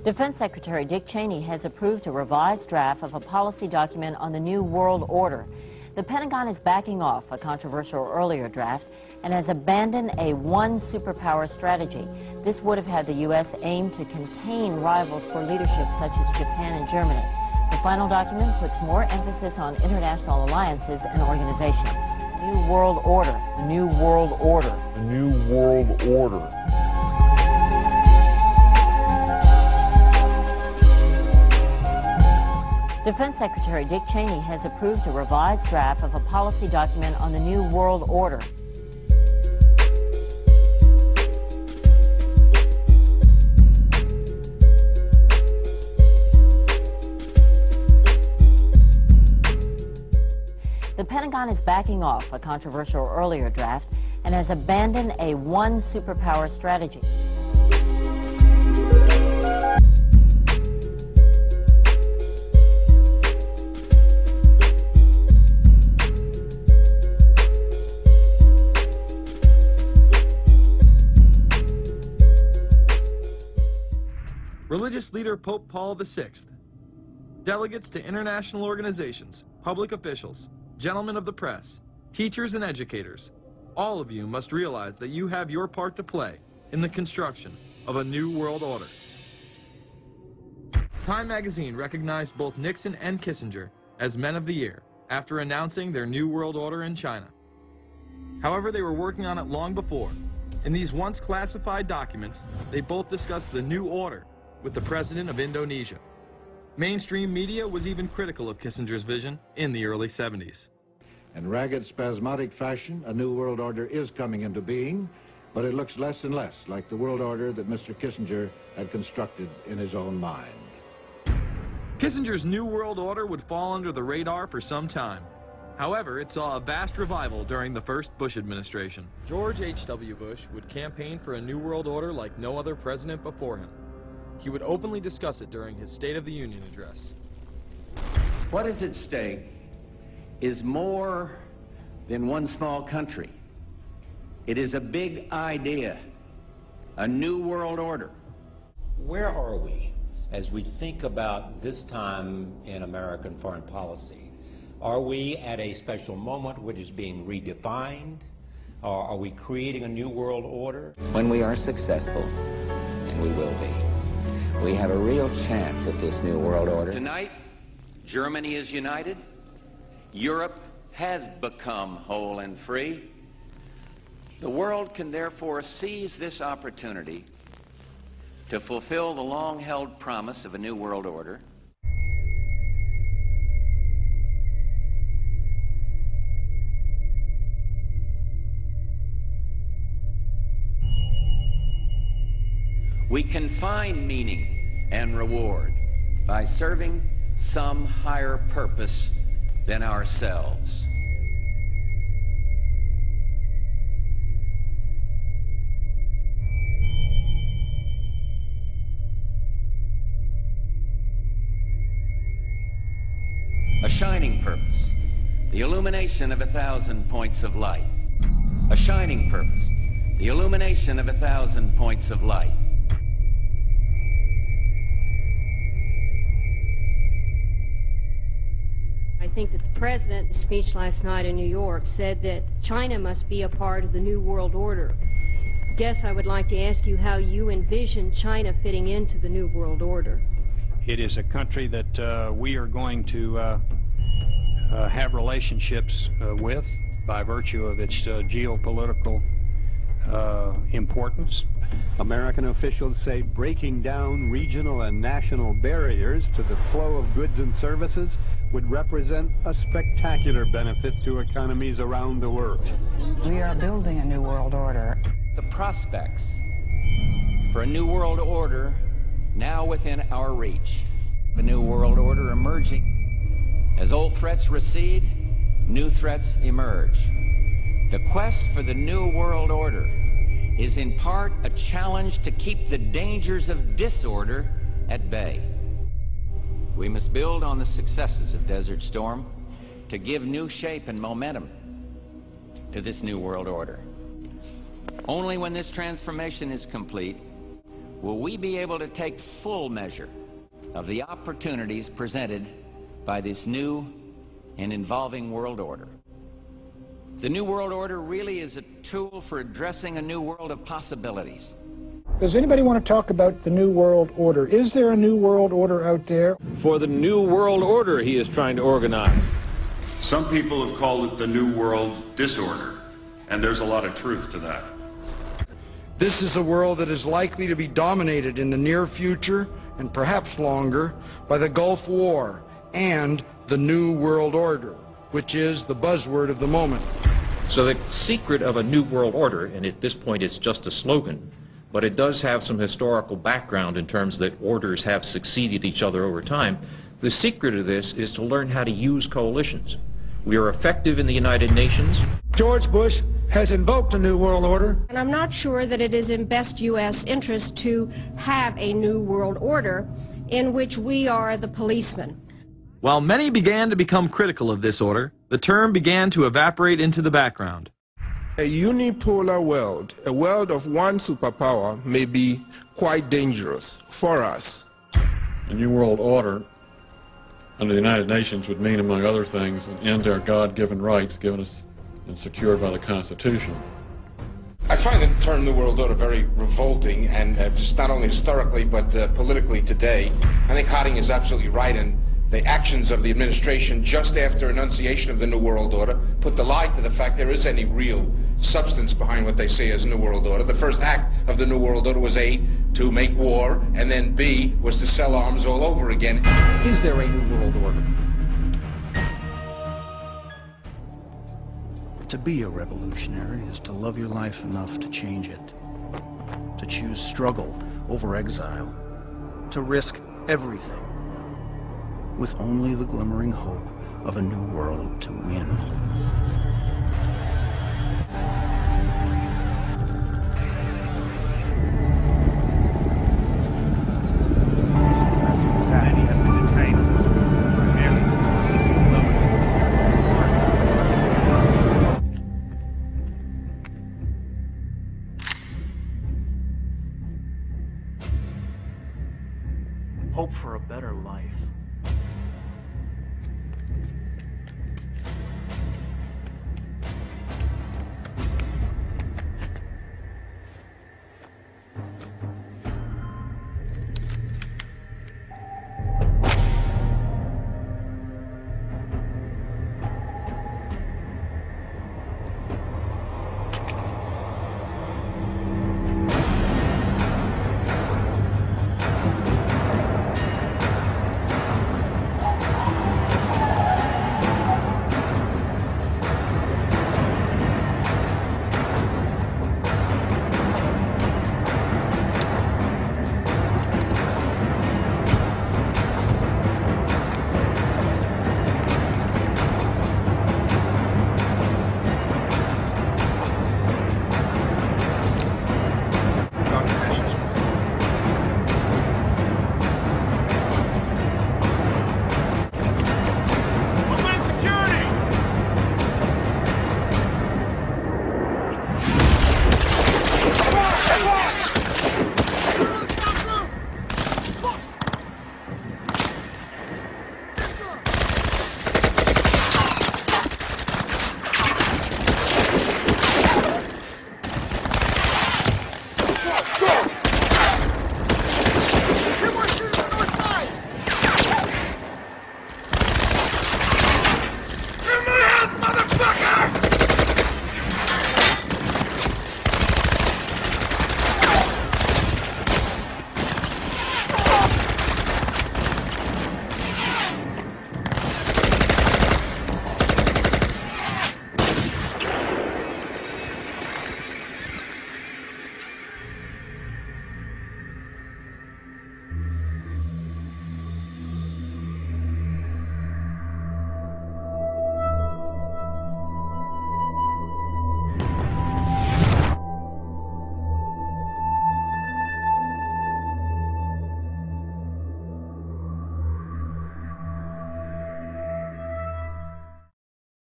Defense Secretary Dick Cheney has approved a revised draft of a policy document on the New World Order. The Pentagon is backing off a controversial earlier draft and has abandoned a one superpower strategy. This would have had the U.S. aim to contain rivals for leadership such as Japan and Germany. The final document puts more emphasis on international alliances and organizations. New World Order. New World Order. New World Order. Defense Secretary Dick Cheney has approved a revised draft of a policy document on the New World Order. The Pentagon is backing off a controversial earlier draft and has abandoned a one superpower strategy. Religious leader Pope Paul VI, delegates to international organizations, public officials, gentlemen of the press, teachers and educators, all of you must realize that you have your part to play in the construction of a new world order. Time magazine recognized both Nixon and Kissinger as Men of the Year after announcing their new world order in China. However, they were working on it long before. In these once classified documents, they both discussed the new order with the president of Indonesia. Mainstream media was even critical of Kissinger's vision in the early 70s. In ragged, spasmodic fashion, a new world order is coming into being, but it looks less and less like the world order that Mr. Kissinger had constructed in his own mind. Kissinger's new world order would fall under the radar for some time. However, it saw a vast revival during the first Bush administration. George H.W. Bush would campaign for a new world order like no other president before him. He would openly discuss it during his State of the Union address. What is at stake is more than one small country. It is a big idea, a new world order. Where are we as we think about this time in American foreign policy? Are we at a special moment which is being redefined? Or are we creating a new world order? When we are successful, and we will be, we have a real chance at this new world order. Tonight, Germany is united. Europe has become whole and free. The world can therefore seize this opportunity to fulfill the long-held promise of a new world order. We can find meaning and reward by serving some higher purpose than ourselves. A shining purpose, the illumination of 1,000 points of light. A shining purpose, the illumination of 1,000 points of light. I think that the president's speech last night in New York said that China must be a part of the New World Order. Guess I would like to ask you how you envision China fitting into the New World Order. It is a country that we are going to have relationships with by virtue of its geopolitical importance. American officials say breaking down regional and national barriers to the flow of goods and services would represent a spectacular benefit to economies around the world. We are building a new world order. The prospects for a new world order now within our reach. A new world order emerging. As old threats recede, new threats emerge. The quest for the new world order is in part a challenge to keep the dangers of disorder at bay. We must build on the successes of Desert Storm to give new shape and momentum to this new world order. Only when this transformation is complete will we be able to take full measure of the opportunities presented by this new and evolving world order. The New World Order really is a tool for addressing a new world of possibilities. Does anybody want to talk about the New World Order? Is there a New World Order out there? For the New World Order he is trying to organize. Some people have called it the New World Disorder, and there's a lot of truth to that. This is a world that is likely to be dominated in the near future, and perhaps longer, by the Gulf War and the New World Order, which is the buzzword of the moment. So the secret of a New World Order, and at this point it's just a slogan, but it does have some historical background in terms that orders have succeeded each other over time. The secret of this is to learn how to use coalitions. We are effective in the United Nations. George Bush has invoked a New World Order. And I'm not sure that it is in best U.S. interest to have a New World Order in which we are the policemen. While many began to become critical of this order, the term began to evaporate into the background. A unipolar world, a world of one superpower, may be quite dangerous for us. A New World Order under the United Nations would mean, among other things, an end to our God-given rights given us and secured by the Constitution. I find the term New World Order very revolting, and just not only historically but politically today. I think Harding is absolutely right, and the actions of the administration just after enunciation of the New World Order put the lie to the fact there is any real substance behind what they say as New World Order. The first act of the New World Order was A, to make war, and then B, was to sell arms all over again. Is there a New World Order? To be a revolutionary is to love your life enough to change it, to choose struggle over exile, to risk everything, with only the glimmering hope of a new world to win. Hope for a better life.